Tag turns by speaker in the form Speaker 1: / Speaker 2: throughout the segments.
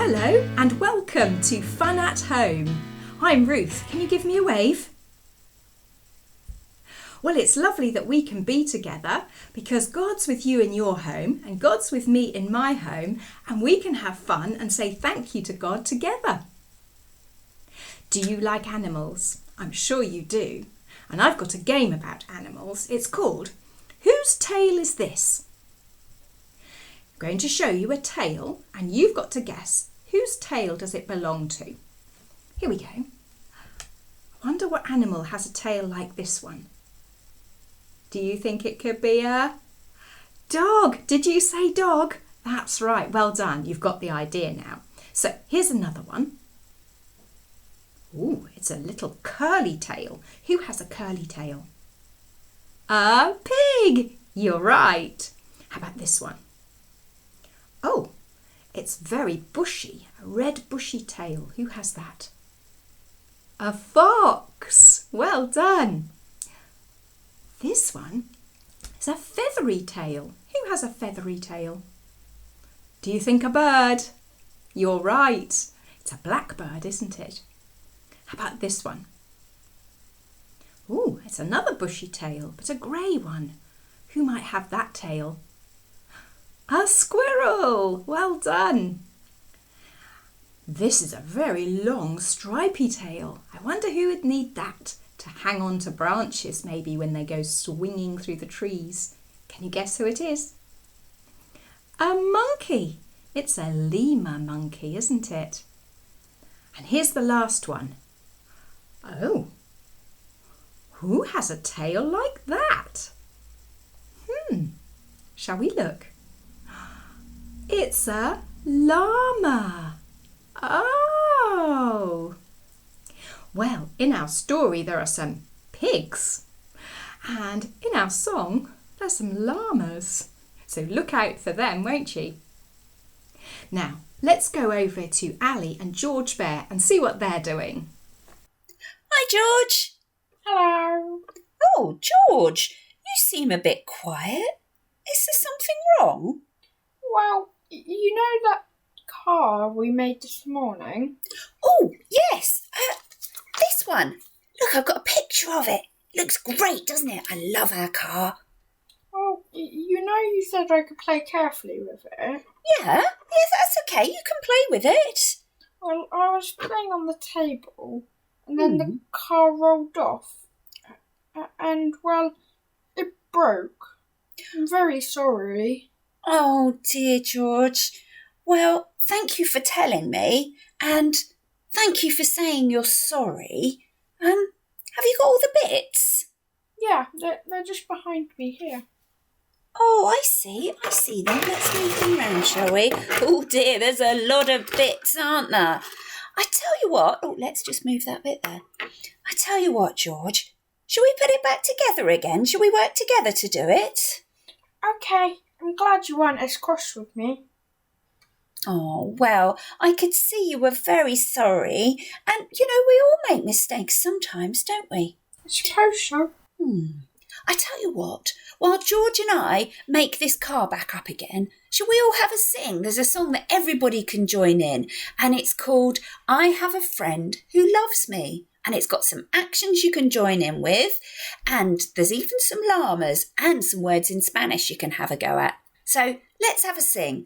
Speaker 1: Hello and welcome to Fun at Home. I'm Ruth. Can you give me a wave? Well, it's lovely that we can be together because God's with you in your home and God's with me in my home, and we can have fun and say thank you to God together. Do you like animals? I'm sure you do. And I've got a game about animals. It's called Whose Tail Is This? I'm going to show you a tail and you've got to guess whose tail does it belong to. Here we go. I wonder what animal has a tail like this one. Do you think it could be a dog? Did you say dog? That's right. Well done. You've got the idea now. So here's another one. Ooh, it's a little curly tail. Who has a curly tail? A pig. You're right. How about this one? Oh, it's very bushy. A red bushy tail. Who has that? A fox. Well done. This one is a feathery tail. Who has a feathery tail? Do you think a bird? You're right. It's a blackbird, isn't it? How about this one? Oh, it's another bushy tail, but a grey one. Who might have that tail? A squirrel. Well done. This is a very long stripy tail. I wonder who would need that to hang on to branches maybe when they go swinging through the trees. Can you guess who it is? A monkey. It's a lemur monkey, isn't it? And here's the last one. Oh, who has a tail like that? Shall we look? It's a llama. Oh. Well, in our story there are some pigs, and in our song there's some llamas. So look out for them, won't you? Now, let's go over to Ali and George Bear and see what they're doing.
Speaker 2: Hi, George.
Speaker 3: Hello.
Speaker 2: Oh, George, you seem a bit quiet. Is there something wrong?
Speaker 3: Well, you know that car we made this morning?
Speaker 2: Oh, yes. This one. Look, I've got a picture of it. Looks great, doesn't it? I love our car.
Speaker 3: Oh, you know you said I could play carefully with it?
Speaker 2: Yeah, that's okay. You can play with it.
Speaker 3: Well, I was playing on the table, and then the car rolled off. And, well, it broke. I'm very sorry.
Speaker 2: Oh, dear, George. Well, thank you for telling me, and thank you for saying you're sorry. Have you got all the bits?
Speaker 3: Yeah, they're just behind me here.
Speaker 2: Oh, I see them. Let's move them round, shall we? Oh dear, there's a lot of bits, aren't there? I tell you what, let's just move that bit there. I tell you what, George, shall we put it back together again? Shall we work together to do it?
Speaker 3: Okay, I'm glad you weren't as cross with me.
Speaker 2: Oh, well, I could see you were very sorry. And, we all make mistakes sometimes, don't we?
Speaker 3: I suppose so.
Speaker 2: I tell you what, while George and I make this car back up again, shall we all have a sing? There's a song that everybody can join in, and it's called I Have a Friend Who Loves Me. And it's got some actions you can join in with, and there's even some llamas and some words in Spanish you can have a go at. So let's have a sing.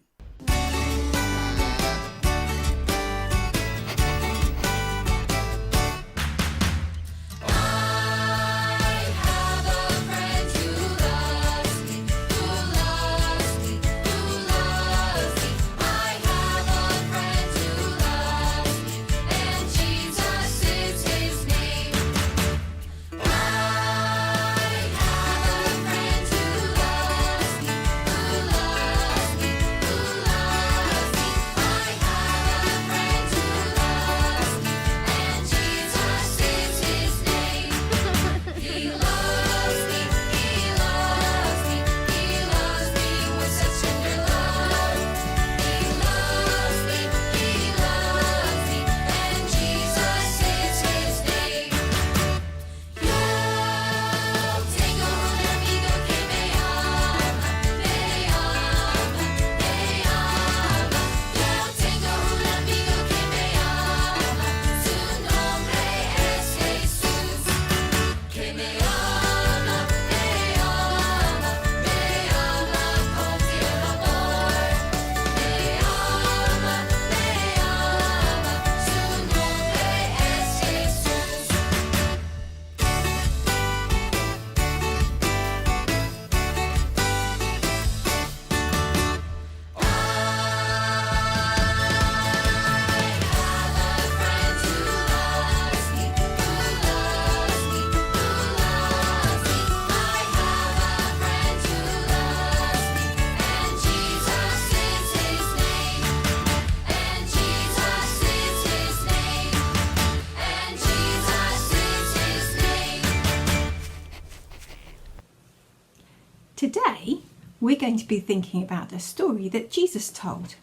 Speaker 1: Today, we're going to be thinking about a story that Jesus told.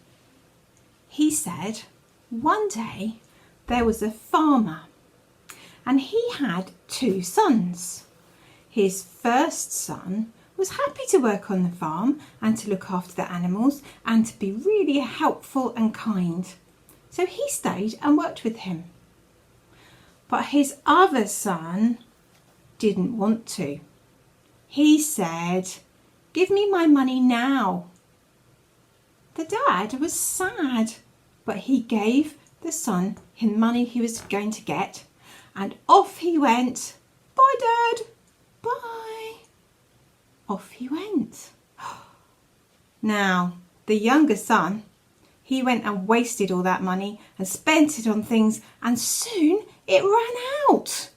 Speaker 1: He said, one day there was a farmer and he had 2 sons. His first son was happy to work on the farm and to look after the animals and to be really helpful and kind. So he stayed and worked with him. But his other son didn't want to. He said, "Give me my money now." The dad was sad, but he gave the son his money he was going to get, and off he went. "Bye, Dad. Bye." Off he went. Now, the younger son, he went and wasted all that money and spent it on things, and soon it ran out.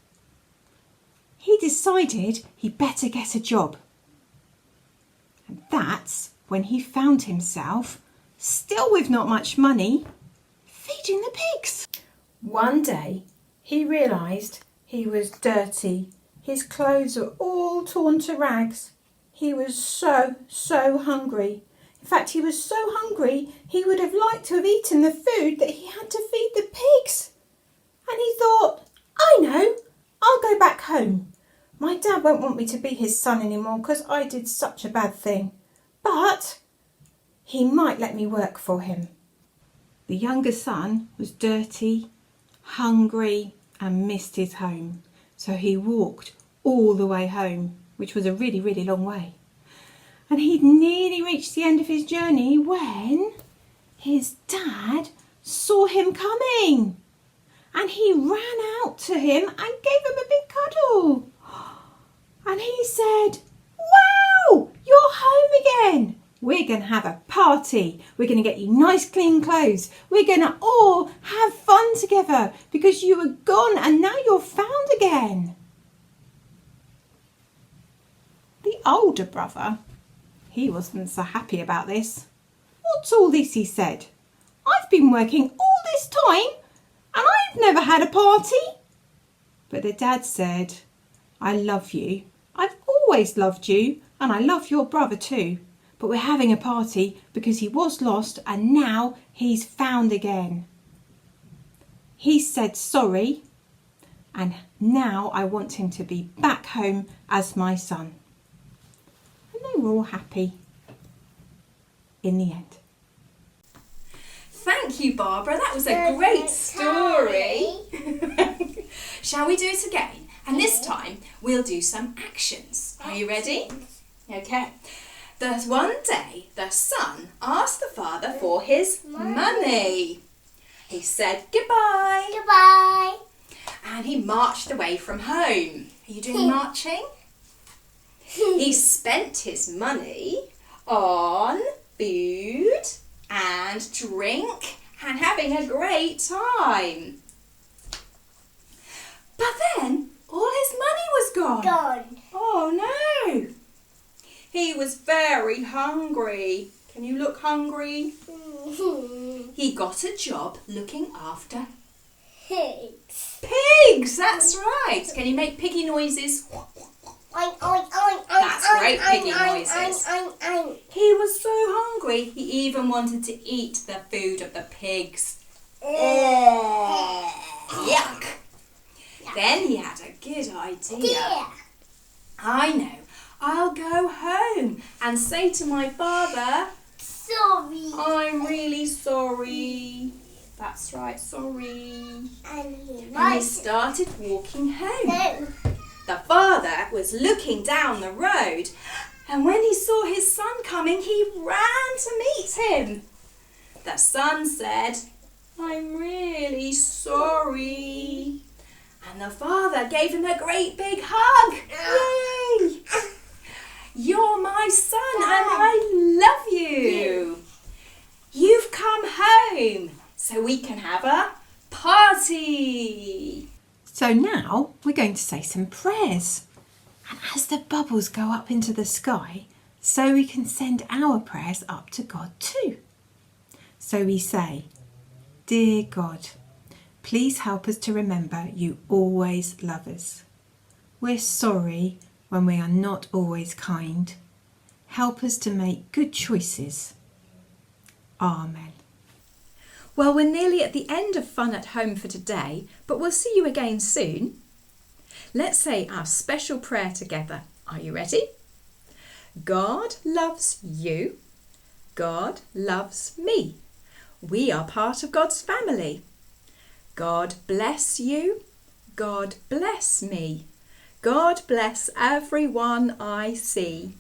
Speaker 1: He decided he better get a job. And that's when he found himself, still with not much money, feeding the pigs. One day he realised he was dirty. His clothes were all torn to rags. He was so hungry. In fact, he was so hungry he would have liked to have eaten the food that he had to feed the pigs. And he thought, I know, I'll go back home. My dad won't want me to be his son anymore because I did such a bad thing. But he might let me work for him. The younger son was dirty, hungry and missed his home. So he walked all the way home, which was a really long way. And he'd nearly reached the end of his journey when his dad saw him coming. And he ran out to him and gave him a big cuddle. And he said, "Wow, you're home again. We're going to have a party. We're going to get you nice clean clothes. We're going to all have fun together because you were gone and now you're found again." The older brother, he wasn't so happy about this. "What's all this?" he said. "I've been working all this time and I've never had a party." But the dad said, "I love you. I've always loved you and I love your brother too. But we're having a party because he was lost and now he's found again. He said sorry and now I want him to be back home as my son." And they were all happy in the end. Thank you, Barbara. That was a great story. Shall we do it again? And this time we'll do some actions. Are you ready? Okay. There's one day the son asked the father for his money. He said goodbye.
Speaker 4: Goodbye.
Speaker 1: And he marched away from home. Are you doing marching? He spent his money on food and drink and having a great time. But then all his money was gone.
Speaker 4: Gone.
Speaker 1: Oh no! He was very hungry. Can you look hungry? He got a job looking after
Speaker 4: Pigs.
Speaker 1: pigs. That's right. Can you make piggy noises?
Speaker 4: Oink, oink, oink, oink,
Speaker 1: That's
Speaker 4: oink,
Speaker 1: great
Speaker 4: oink,
Speaker 1: piggy
Speaker 4: oink,
Speaker 1: noises.
Speaker 4: oink, oink, oink.
Speaker 1: He was so hungry, he even wanted to eat the food of the pigs. Yuck! Then he had a good idea.
Speaker 4: Yeah.
Speaker 1: I know. I'll go home and say to my father,
Speaker 4: Sorry.
Speaker 1: "I'm really sorry." That's right, sorry.
Speaker 4: And he
Speaker 1: And he
Speaker 4: might
Speaker 1: started walking home.
Speaker 4: know.
Speaker 1: The father was looking down the road, and when he saw his son coming, he ran to meet him. The son said, "I'm really sorry." And the father gave him a great big hug. Yay! You're my son and I love you. You've come home so we can have a party. So now we're going to say some prayers. And as the bubbles go up into the sky, so we can send our prayers up to God too. So we say, "Dear God, please help us to remember you always love us. We're sorry when we are not always kind.
Speaker 5: help us to make good choices. Amen.
Speaker 1: Well, we're nearly at the end of Fun at Home for today, but we'll see you again soon. Let's say our special prayer together. Are you ready? God loves you. God loves me. We are part of God's family. God bless you. God bless me. God bless everyone I see.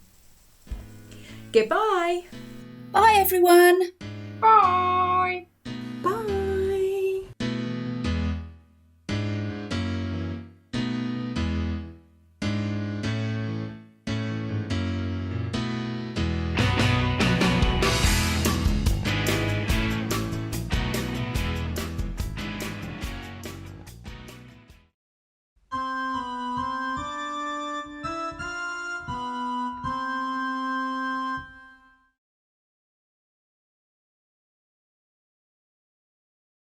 Speaker 1: Goodbye.
Speaker 2: Bye, everyone.
Speaker 3: Bye.